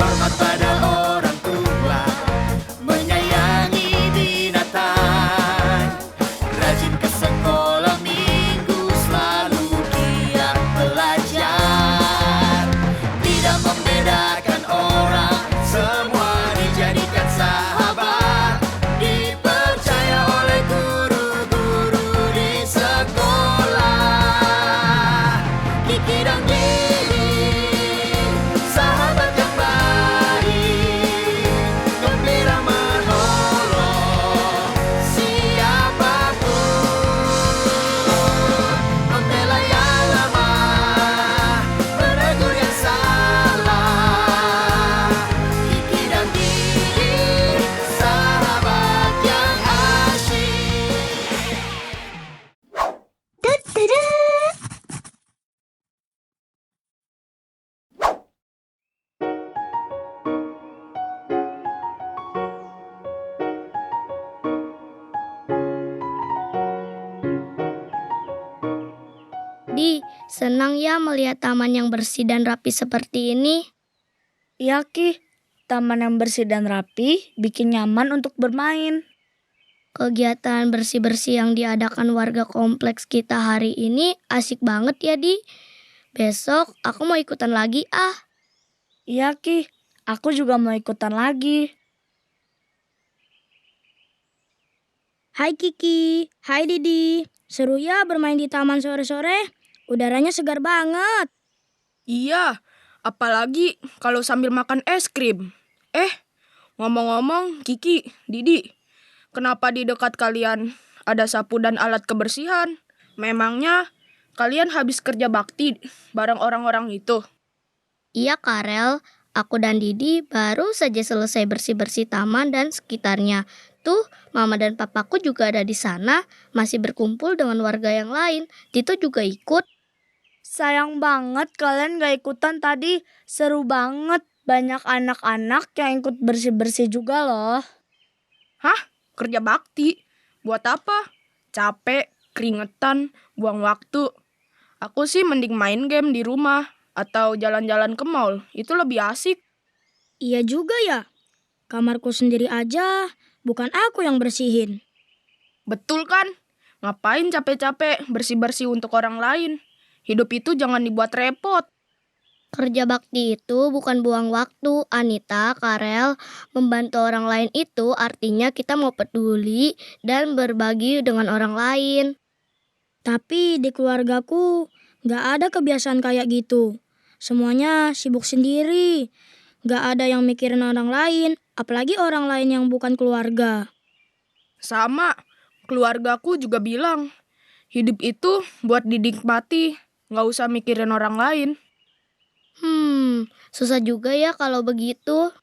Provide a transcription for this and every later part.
hormat pada orang tua, menyayangi binatang, rajin ke sekolah minggu, selalu giat belajar, tidak membedakan orang, semua dijadikan sahabat, dipercaya oleh guru-guru di sekolah. Kiki dan Didi, sahabat yang baik, gembira menolong siapapun, membela yang lemah, menegur yang salah. Kiki dan Didi, sahabat yang asyik. Di, senang ya melihat taman yang bersih dan rapi seperti ini. Iya Ki, taman yang bersih dan rapi bikin nyaman untuk bermain. Kegiatan bersih-bersih yang diadakan warga kompleks kita hari ini asik banget ya, Di. Besok aku mau ikutan lagi ah. Iya Ki, aku juga mau ikutan lagi. Hai Kiki, hai Didi. Seru ya bermain di taman sore-sore. Udaranya segar banget. Iya, apalagi kalau sambil makan es krim. Ngomong-ngomong, Kiki, Didi, kenapa di dekat kalian ada sapu dan alat kebersihan? Memangnya kalian habis kerja bakti bareng orang-orang itu? Iya, Karel. Aku dan Didi baru saja selesai bersih-bersih taman dan sekitarnya. Tuh, Mama dan Papaku juga ada di sana, masih berkumpul dengan warga yang lain. Tito juga ikut. Sayang banget kalian gak ikutan tadi. Seru banget. Banyak anak-anak yang ikut bersih-bersih juga loh. Hah? Kerja bakti? Buat apa? Capek, keringetan, buang waktu. Aku sih mending main game di rumah atau jalan-jalan ke mall. Itu lebih asik. Iya juga ya. Kamarku sendiri aja, bukan aku yang bersihin. Betul kan? Ngapain capek-capek bersih-bersih untuk orang lain? Hidup itu jangan dibuat repot. Kerja bakti itu bukan buang waktu, Anita, Karel. Membantu orang lain itu artinya kita mau peduli dan berbagi dengan orang lain. Tapi di keluargaku gak ada kebiasaan kayak gitu. Semuanya sibuk sendiri. Gak ada yang mikirin orang lain, apalagi orang lain yang bukan keluarga. Sama, keluargaku juga bilang, hidup itu buat dinikmati, nggak usah mikirin orang lain. Susah juga ya kalau begitu.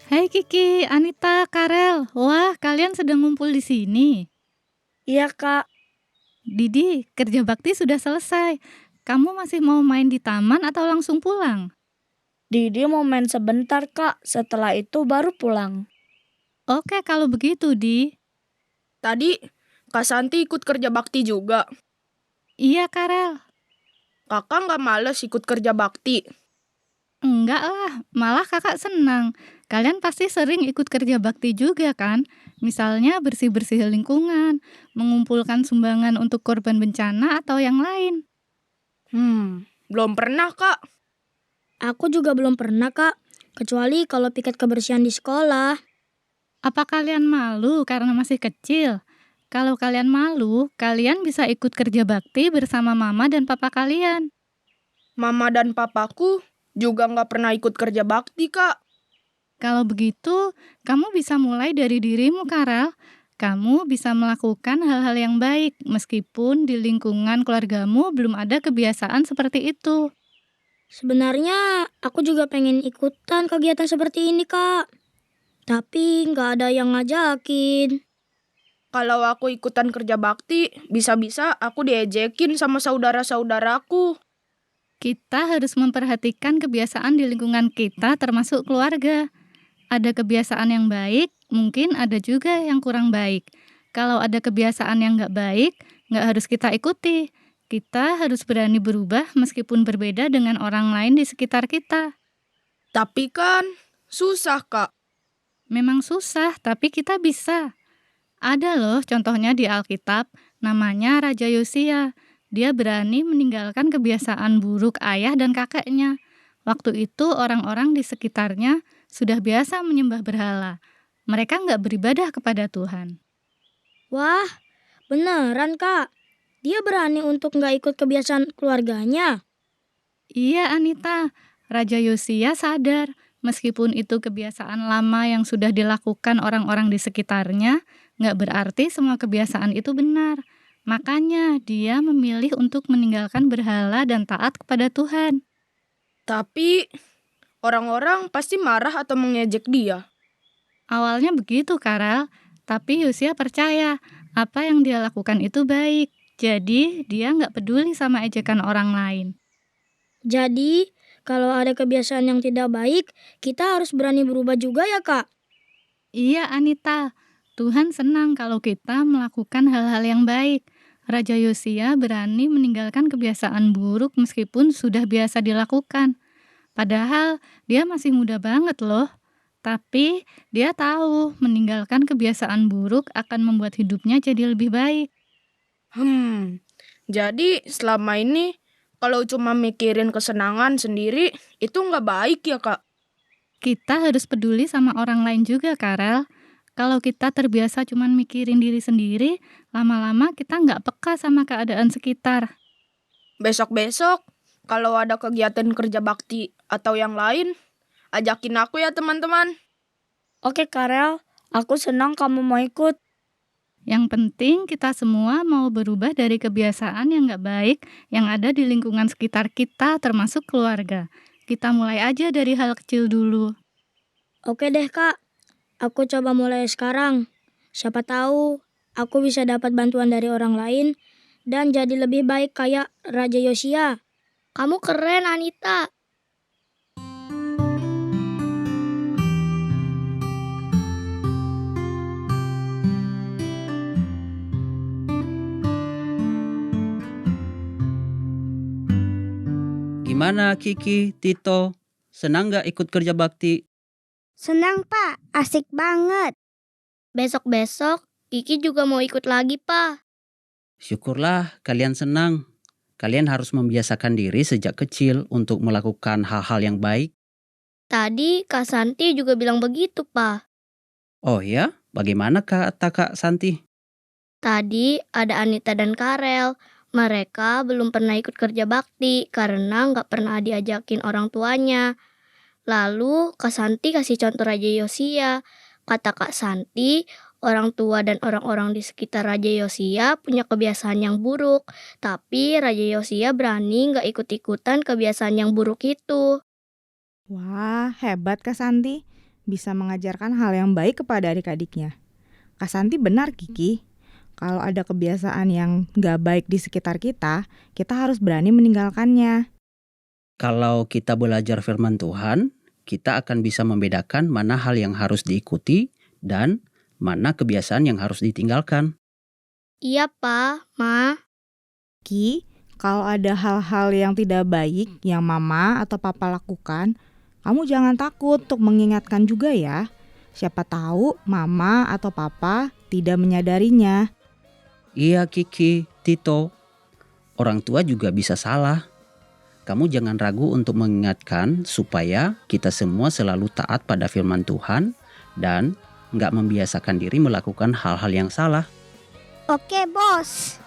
Hai Kiki, Anita, Karel. Wah, kalian sedang ngumpul di sini. Iya Kak, Didi, kerja bakti sudah selesai. Kamu masih mau main di taman atau langsung pulang? Didi mau main sebentar Kak. Setelah itu baru pulang. Oke, kalau begitu, Di. Tadi, Kak Santi ikut kerja bakti juga. Iya, Karel. Kakak nggak males ikut kerja bakti? Enggak lah, malah kakak senang. Kalian pasti sering ikut kerja bakti juga kan? Misalnya bersih-bersih lingkungan, mengumpulkan sumbangan untuk korban bencana atau yang lain. Belum pernah, Kak. Aku juga belum pernah Kak, kecuali kalau piket kebersihan di sekolah. Apa kalian malu karena masih kecil? Kalau kalian malu, kalian bisa ikut kerja bakti bersama mama dan papa kalian. Mama dan papaku juga nggak pernah ikut kerja bakti, Kak. Kalau begitu, kamu bisa mulai dari dirimu, Karel. Kamu bisa melakukan hal-hal yang baik, meskipun di lingkungan keluargamu belum ada kebiasaan seperti itu. Sebenarnya aku juga pengen ikutan kegiatan seperti ini Kak. Tapi nggak ada yang ngajakin. Kalau aku ikutan kerja bakti, bisa-bisa aku diejekin sama saudara-saudaraku. Kita harus memperhatikan kebiasaan di lingkungan kita termasuk keluarga. Ada kebiasaan yang baik, mungkin ada juga yang kurang baik. Kalau ada kebiasaan yang nggak baik, nggak harus kita ikuti. Kita harus berani berubah meskipun berbeda dengan orang lain di sekitar kita. Tapi kan susah, Kak. Memang susah, tapi kita bisa. Ada loh contohnya di Alkitab, namanya Raja Yosia. Dia berani meninggalkan kebiasaan buruk ayah dan kakeknya. Waktu itu orang-orang di sekitarnya sudah biasa menyembah berhala. Mereka nggak beribadah kepada Tuhan. Wah, beneran Kak. Dia berani untuk nggak ikut kebiasaan keluarganya. Iya Anita, Raja Yosia sadar meskipun itu kebiasaan lama yang sudah dilakukan orang-orang di sekitarnya, nggak berarti semua kebiasaan itu benar. Makanya dia memilih untuk meninggalkan berhala dan taat kepada Tuhan. Tapi orang-orang pasti marah atau mengejek dia. Awalnya begitu Karel, tapi Yosia percaya apa yang dia lakukan itu baik. Jadi dia nggak peduli sama ejekan orang lain. Jadi, kalau ada kebiasaan yang tidak baik, kita harus berani berubah juga ya Kak? Iya Anita, Tuhan senang kalau kita melakukan hal-hal yang baik. Raja Yosia berani meninggalkan kebiasaan buruk meskipun sudah biasa dilakukan. Padahal dia masih muda banget loh. Tapi dia tahu meninggalkan kebiasaan buruk akan membuat hidupnya jadi lebih baik. Jadi selama ini kalau cuma mikirin kesenangan sendiri itu nggak baik ya, Kak? Kita harus peduli sama orang lain juga, Karel. Kalau kita terbiasa cuma mikirin diri sendiri, lama-lama kita nggak peka sama keadaan sekitar. Besok-besok kalau ada kegiatan kerja bakti atau yang lain, ajakin aku ya teman-teman. Oke Karel, aku senang kamu mau ikut. Yang penting kita semua mau berubah dari kebiasaan yang nggak baik yang ada di lingkungan sekitar kita termasuk keluarga. Kita mulai aja dari hal kecil dulu. Oke deh Kak, aku coba mulai sekarang. Siapa tahu aku bisa dapat bantuan dari orang lain dan jadi lebih baik kayak Raja Yosia. Kamu keren, Anita. Gimana Kiki, Tito? Senang nggak ikut kerja bakti? Senang Pak, asik banget. Besok-besok, Kiki juga mau ikut lagi, Pak. Syukurlah kalian senang. Kalian harus membiasakan diri sejak kecil untuk melakukan hal-hal yang baik. Tadi Kak Santi juga bilang begitu, Pak. Oh ya? Bagaimana kata Kak Santi? Tadi ada Anita dan Karel. Mereka belum pernah ikut kerja bakti karena nggak pernah diajakin orang tuanya. Lalu Kak Santi kasih contoh Raja Yosia. Kata Kak Santi, orang tua dan orang-orang di sekitar Raja Yosia punya kebiasaan yang buruk. Tapi Raja Yosia berani nggak ikut-ikutan kebiasaan yang buruk itu. Wah, hebat Kak Santi. Bisa mengajarkan hal yang baik kepada adik-adiknya. Kak Santi benar, Kiki. Kalau ada kebiasaan yang gak baik di sekitar kita harus berani meninggalkannya. Kalau kita belajar firman Tuhan, kita akan bisa membedakan mana hal yang harus diikuti dan mana kebiasaan yang harus ditinggalkan. Iya, Pak, Ma. Ki, kalau ada hal-hal yang tidak baik yang Mama atau Papa lakukan, kamu jangan takut untuk mengingatkan juga ya. Siapa tahu Mama atau Papa tidak menyadarinya. Iya Kiki, Tito. Orang tua juga bisa salah. Kamu jangan ragu untuk mengingatkan supaya kita semua selalu taat pada firman Tuhan dan nggak membiasakan diri melakukan hal-hal yang salah. Oke bos.